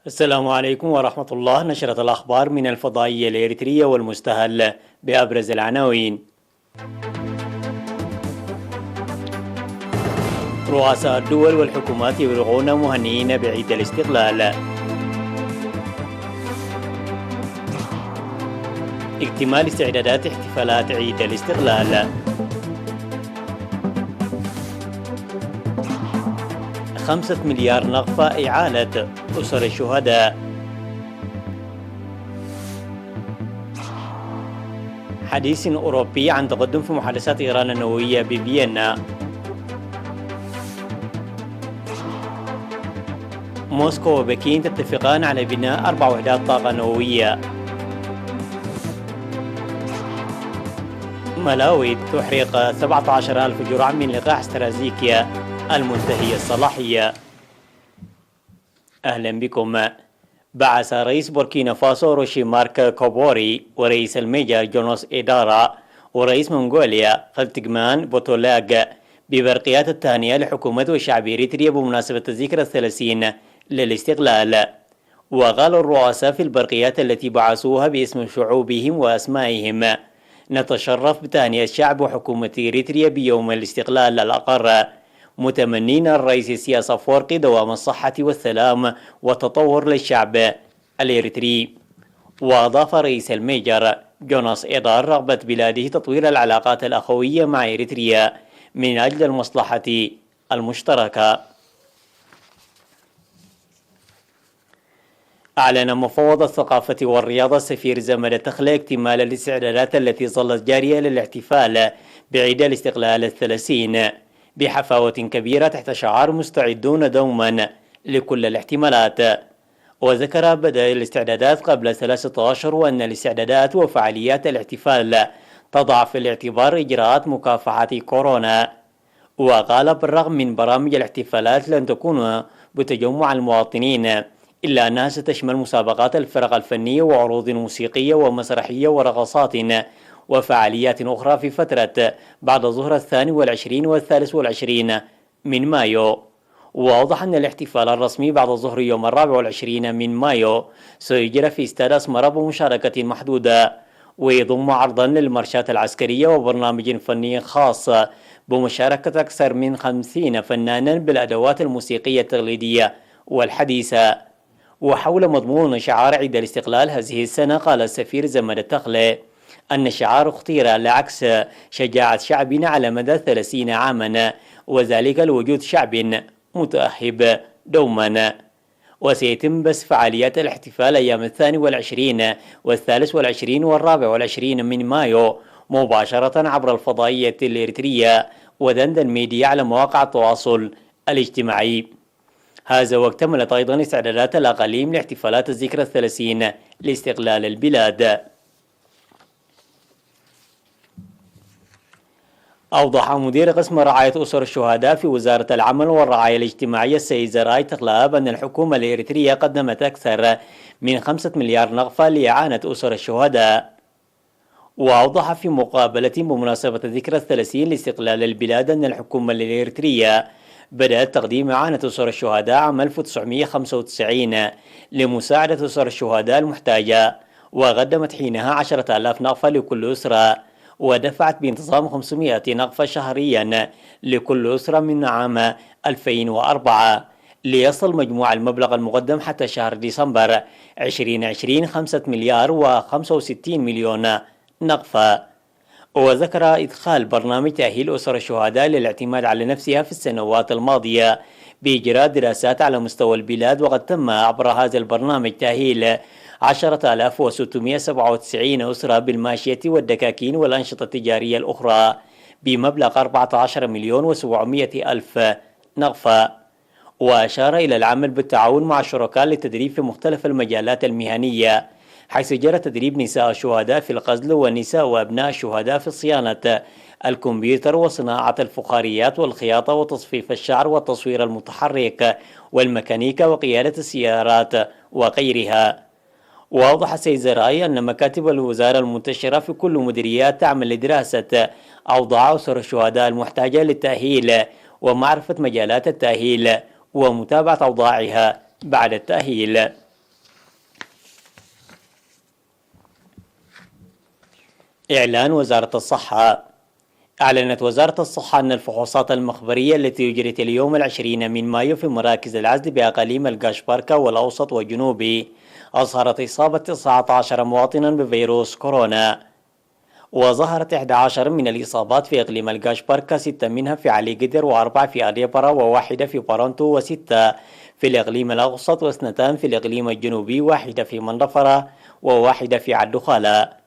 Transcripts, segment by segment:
السلام عليكم ورحمة الله. نشرة الأخبار من الفضائية الإريترية والمستهل بأبرز العناوين. رؤساء الدول والحكومات يبلغون مهنئين بعيد الاستقلال. اكتمال استعدادات احتفالات عيد الاستقلال. 5 مليار نغفة إعالة أسر الشهداء. حديث أوروبي عن تقدم في محادثات إيران النووية بفيينا. موسكو وبكين تتفقان على بناء 4 وحدات طاقة نووية. ملاوي تحرق 17,000 جرعا من لقاح استرازيكيا المنتهي الصلاحية. أهلا بكم. بعث رئيس بوركينا فاسو روشي مارك كوبوري ورئيس الميجر جونوس إدارا ورئيس منغوليا خلتقمان بوتولاغ ببرقيات التهنئة لحكومة والشعب إريتريا بمناسبة الذكرى 30 للاستقلال. وقال الرؤساء في البرقيات التي بعثوها باسم شعوبهم وأسمائهم: نتشرف بتهنئة الشعب وحكومة إريتريا بيوم الاستقلال الأقر، متمنين الرئيس السياس أفورقي دوام الصحة والسلام والتطور للشعب الإريتري. وأضاف رئيس الميجر جوناس إدار رغبة بلاده تطوير العلاقات الأخوية مع إريتريا من أجل المصلحة المشتركة. أعلن مفوض الثقافة والرياضة السفير زمل تخلى اكتمال الاستعدادات التي ظلت جارية للاحتفال بعيد الاستقلال 30 بحفاوة كبيرة تحت شعار مستعدون دوما لكل الاحتمالات. وذكر بدء الاستعدادات قبل 3 أشهر وأن الاستعدادات وفعاليات الاحتفال تضع في الاعتبار إجراءات مكافحة كورونا. وقال بالرغم من برامج الاحتفالات لن تكون بتجمع المواطنين، إلا أنها ستشمل مسابقات الفرق الفنية وعروض موسيقية ومسرحية ورقصات وفعاليات أخرى في فترة بعد ظهر 22 و23 من مايو. وأوضح أن الاحتفال الرسمي بعد ظهر يوم 24 من مايو سيجرى في استاد أسمرة بمشاركة محدودة، ويضم عرضا للمارشات العسكرية وبرنامج فني خاص بمشاركة أكثر من 50 فنانا بالأدوات الموسيقية التقليدية والحديثة. وحول مضمون شعار عيد الاستقلال هذه السنة قال السفير زمل التخلى أن الشعار اختير لعكس شجاعة شعبنا على مدى 30 عاما، وذلك لوجود شعب متأهب دوما. وسيتم بث فعاليات الاحتفال أيام 22 و23 و24 من مايو مباشرة عبر الفضائية الإريترية ودندن ميديا على مواقع التواصل الاجتماعي. هذا واكتملت أيضا استعدادات الأقاليم لاحتفالات الذكرى 30 لاستقلال البلاد. أوضح مدير قسم رعاية أسر الشهداء في وزارة العمل والرعاية الاجتماعية السيد زراي تخلاب أن الحكومة الإريترية قدمت أكثر من 5 مليار نغفة لإعانة أسر الشهداء. وأوضح في مقابلة بمناسبة ذكرى 30 لاستقلال البلاد أن الحكومة الإريترية بدأت تقديم إعانة أسر الشهداء عام 1995 لمساعدة أسر الشهداء المحتاجة، وقدمت حينها 10,000 نغفة لكل أسرة، ودفعت بانتظام 500 نغفة شهريا لكل أسرة من عام 2004، ليصل مجموع المبلغ المقدم حتى شهر ديسمبر 2020 5 مليار و65 مليون نغفة. وذكر إدخال برنامج تأهيل أسر الشهداء للاعتماد على نفسها في السنوات الماضية بإجراء دراسات على مستوى البلاد، وقد تم عبر هذا البرنامج تأهيل 10,697 أسرة بالماشية والدكاكين والأنشطة التجارية الأخرى بمبلغ 14 مليون و700 ألف نغفة. وأشار إلى العمل بالتعاون مع الشركاء للتدريب في مختلف المجالات المهنية، حيث جرى تدريب نساء الشهداء في الغزل ونساء وأبناء الشهداء في صيانة الكمبيوتر وصناعة الفخاريات والخياطة وتصفيف الشعر والتصوير المتحرك والميكانيكا وقيادة السيارات وغيرها. وأوضح السيد زراي أن مكاتب الوزارة المنتشرة في كل مديريات تعمل لدراسة أوضاع أسر الشهداء المحتاجة للتأهيل ومعرفة مجالات التأهيل ومتابعة أوضاعها بعد التأهيل. إعلان وزارة الصحة. أعلنت وزارة الصحة أن الفحوصات المخبرية التي أجرت اليوم 20 من مايو في مراكز العزل بأقاليم القاشباركا والأوسط والجنوبي أظهرت إصابة 19 مواطنا بفيروس كورونا، وظهرت 11 من الإصابات في إقليم القاشباركا، 6 منها في علي قدر، و4 في أريبرا، وواحدة في بارونتو، و6 في الإقليم الأوسط، واثنتان في الإقليم الجنوبي، واحدة في منرفرة، وواحدة في عدخالة.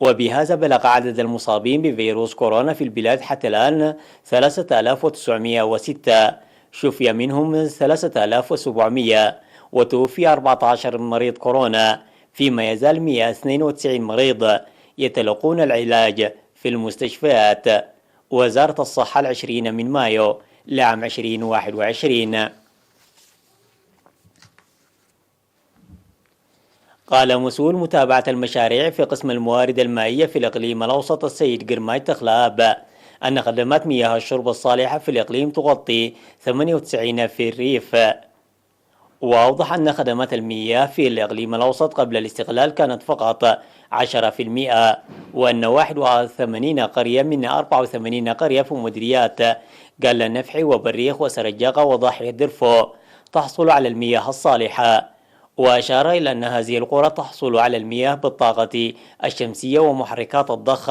وبهذا بلغ عدد المصابين بفيروس كورونا في البلاد حتى الآن 3906، شفي منهم 3700، وتوفي 14 مريض كورونا، فيما يزال 192 مريض يتلقون العلاج في المستشفيات. وزارة الصحة 20 من مايو لعام 2021. قال مسؤول متابعة المشاريع في قسم الموارد المائية في الإقليم الأوسط السيد قرماي تخلاب أن خدمات مياه الشرب الصالحة في الإقليم تغطي 98 في الريف. وأوضح أن خدمات المياه في الإقليم الأوسط قبل الاستقلال كانت فقط 10%، وأن 81 قرية من 84 قرية في مديريات قال النفحي وبريخ وسرجاقة وضاحية درفو تحصل على المياه الصالحة. وأشار إلى أن هذه القرى تحصل على المياه بالطاقة الشمسية ومحركات الضخ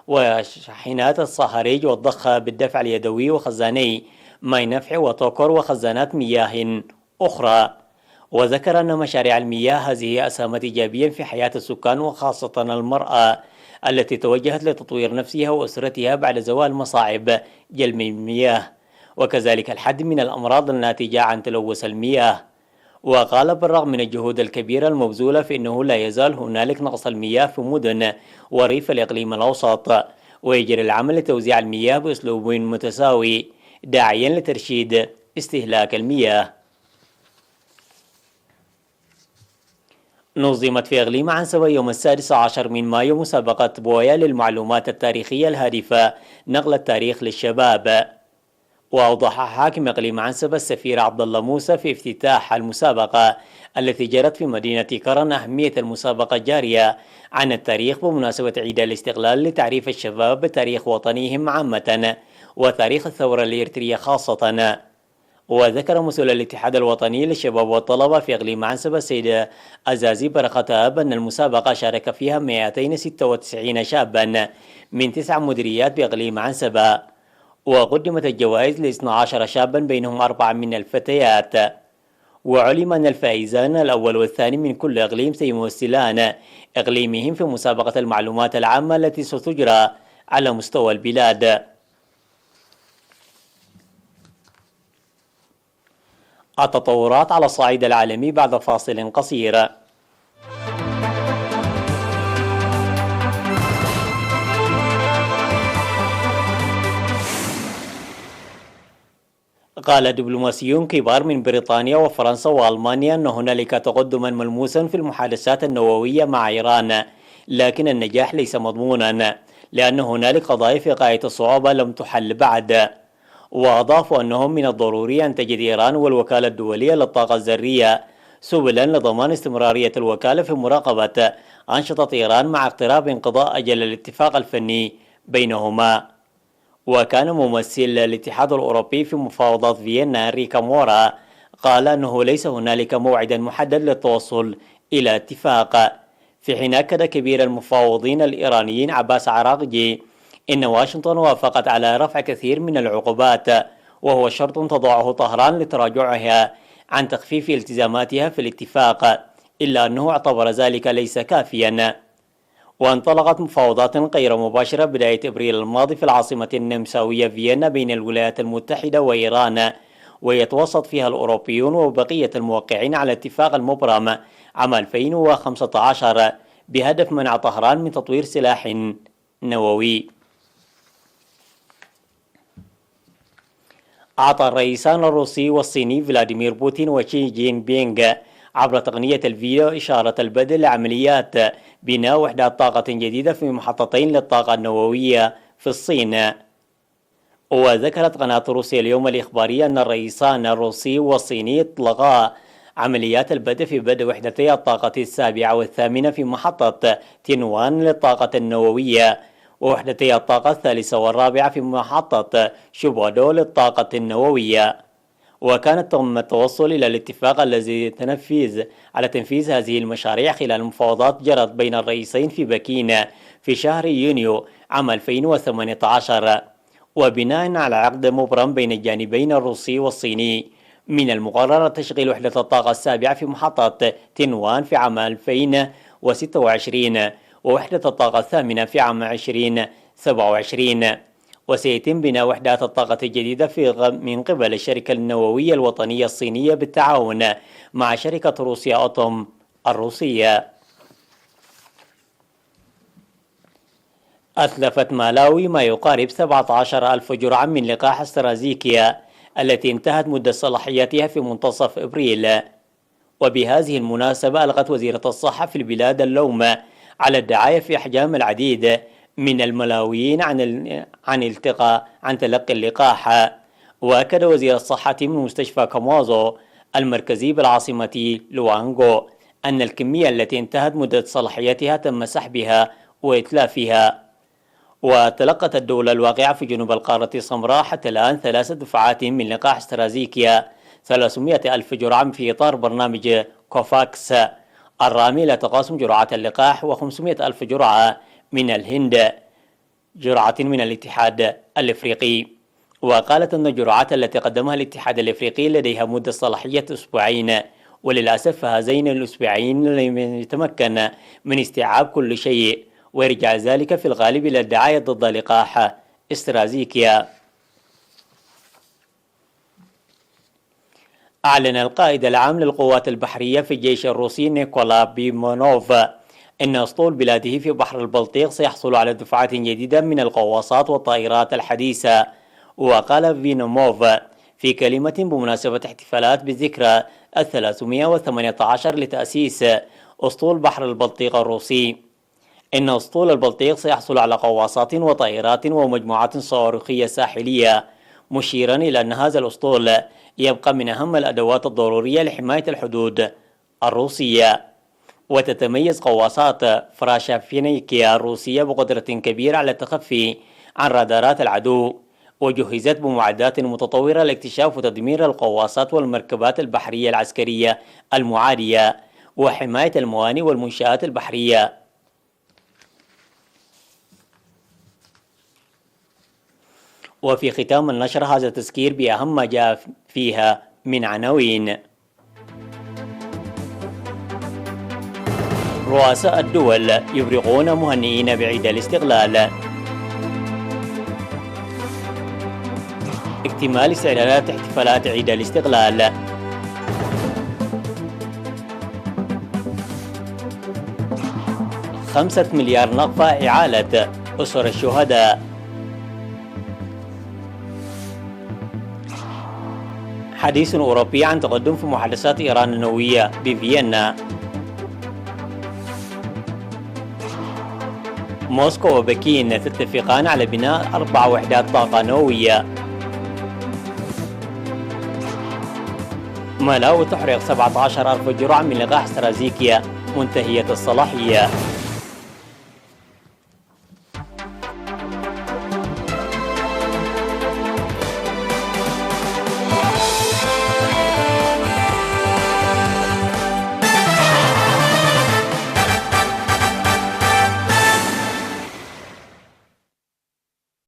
وشاحنات الصهاريج والضخ بالدفع اليدوي وخزاني ماء نفع وتوكر وخزانات مياه أخرى. وذكر أن مشاريع المياه هذه أسهمت إيجابيا في حياة السكان، وخاصة المرأة التي توجهت لتطوير نفسها وأسرتها بعد زوال مصاعب جلب المياه، وكذلك الحد من الأمراض الناتجة عن تلوث المياه. وقال بالرغم من الجهود الكبيرة المبذولة فإنه لا يزال هنالك نقص المياه في مدن وريف الإقليم الأوسط، ويجري العمل لتوزيع المياه بأسلوب متساوي داعيا لترشيد استهلاك المياه. نظمت في إقليم عنسبة يوم 16 من مايو مسابقة بويا للمعلومات التاريخية الهادفة نقل التاريخ للشباب. وأوضح حاكم إقليم عنسبة السفير عبد الله موسى في افتتاح المسابقة التي جرت في مدينة كرن أهمية المسابقة الجارية عن التاريخ بمناسبة عيد الاستقلال لتعريف الشباب بتاريخ وطنهم عامة وتاريخ الثورة الإريترية خاصة. وذكر مسؤول الاتحاد الوطني للشباب والطلبة في إقليم عنسبة السيد أزازي بركة آب أن المسابقة شارك فيها 296 شابا من 9 مديريات بإقليم عنسبة، وقدمت الجوائز ل 12 شابا بينهم 4 من الفتيات. وعلم أن الفائزان الأول والثاني من كل إقليم سيمثلان إقليمهم في مسابقة المعلومات العامة التي ستجرى على مستوى البلاد. التطورات على الصعيد العالمي بعد فاصل قصير. قال دبلوماسيون كبار من بريطانيا وفرنسا وألمانيا أن هنالك تقدما ملموسا في المحادثات النووية مع إيران، لكن النجاح ليس مضمونا لأن هنالك قضايا في غاية الصعوبة لم تحل بعد. وأضافوا أنهم من الضروري أن تجد إيران والوكالة الدولية للطاقة الذرية سبلا لضمان استمرارية الوكالة في مراقبة أنشطة إيران مع اقتراب انقضاء أجل الاتفاق الفني بينهما. وكان ممثل الاتحاد الأوروبي في مفاوضات فيينا ريكا مورا قال أنه ليس هنالك موعد محدد للتوصل إلى اتفاق، في حين أكد كبير المفاوضين الإيرانيين عباس عراقجي إن واشنطن وافقت على رفع كثير من العقوبات، وهو شرط تضعه طهران لتراجعها عن تخفيف التزاماتها في الاتفاق، إلا أنه اعتبر ذلك ليس كافيا. وانطلقت مفاوضات غير مباشرة بداية أبريل الماضي في العاصمة النمساوية فيينا بين الولايات المتحدة وإيران، ويتوسط فيها الأوروبيون وبقية الموقعين على اتفاق المبرم عام 2015 بهدف منع طهران من تطوير سلاح نووي. أعطى الرئيسان الروسي والصيني فلاديمير بوتين وشي جين بينغ عبر تقنية الفيديو إشارة البدء لعمليات بناء وحدات طاقة جديدة في محطتين للطاقة النووية في الصين. وذكرت قناة روسيا اليوم الإخبارية أن الرئيسان الروسي والصيني اطلقا عمليات البدء في بدء وحدتي الطاقة السابعة والثامنة في محطة تنوان للطاقة النووية، ووحدتي الطاقة الثالثة والرابعة في محطة شبودو للطاقة النووية. وكانت تم التوصل إلى الاتفاق الذي تنفذ على تنفيذ هذه المشاريع خلال مفاوضات جرت بين الرئيسين في بكين في شهر يونيو عام 2018، وبناء على عقد مبرم بين الجانبين الروسي والصيني. من المقرر تشغيل وحدة الطاقة السابعة في محطة تنوان في عام 2026 ووحدة الطاقة الثامنة في عام 2027، وسيتم بناء وحدات الطاقة الجديدة من قبل الشركة النووية الوطنية الصينية بالتعاون مع شركة روسيا أتوم الروسية. أتلفت مالاوي ما يقارب 17,000 جرعا من لقاح أسترازينيكا التي انتهت مدة صلاحيتها في منتصف إبريل. وبهذه المناسبة ألغت وزيرة الصحة في البلاد اللوم على الدعاية في أحجام العديد من الملاويين عن تلقي اللقاح. وأكد وزير الصحة من مستشفى كاموازو المركزي بالعاصمة لوانغو أن الكمية التي انتهت مدة صلاحيتها تم سحبها وإتلافها. وتلقت الدولة الواقعة في جنوب القارة السمراء حتى الآن 3 دفعات من لقاح أسترازينيكا 300,000 جرعا في إطار برنامج كوفاكس الرامي لتقاسم جرعات اللقاح، و500,000 جرعة من الهند، جرعة من الاتحاد الإفريقي. وقالت أن الجرعات التي قدمها الاتحاد الإفريقي لديها مدة صلاحية أسبوعين، وللأسف فهذين الأسبوعين لم يتمكن من استيعاب كل شيء، ويرجع ذلك في الغالب إلى الدعاية ضد لقاح أسترازينيكا. أعلن القائد العام للقوات البحرية في الجيش الروسي نيكولا بيمونوف إن أسطول بلاده في بحر البلطيق سيحصل على دفعات جديدة من الغواصات والطائرات الحديثة. وقال بيمونوف في كلمة بمناسبة احتفالات بالذكرى 318 لتأسيس أسطول بحر البلطيق الروسي إن أسطول البلطيق سيحصل على غواصات وطائرات ومجموعات صواريخية ساحلية، مشيرا إلى أن هذا الأسطول يبقى من أهم الأدوات الضرورية لحماية الحدود الروسية. وتتميز غواصات فراشافينيكيا الروسية بقدرة كبيرة على التخفي عن رادارات العدو، وجهزت بمعدات متطورة لاكتشاف وتدمير الغواصات والمركبات البحرية العسكرية المعادية وحماية الموانئ والمنشآت البحرية. وفي ختام النشر هذا تذكير بأهم ما جاء فيها من عناوين. رؤساء الدول يبرقون مهنئين بعيد الاستقلال. اكتمال استعدادات احتفالات عيد الاستقلال. $5 مليار نقفة إعالة أسر الشهداء. حديث أوروبي عن تقدم في محادثات إيران النووية بفيينا. موسكو وبكين تتفقان على بناء 4 وحدات طاقة نووية. مالاوي تحرق 17,000 جرعا من لقاح أسترازينيكا منتهية الصلاحية.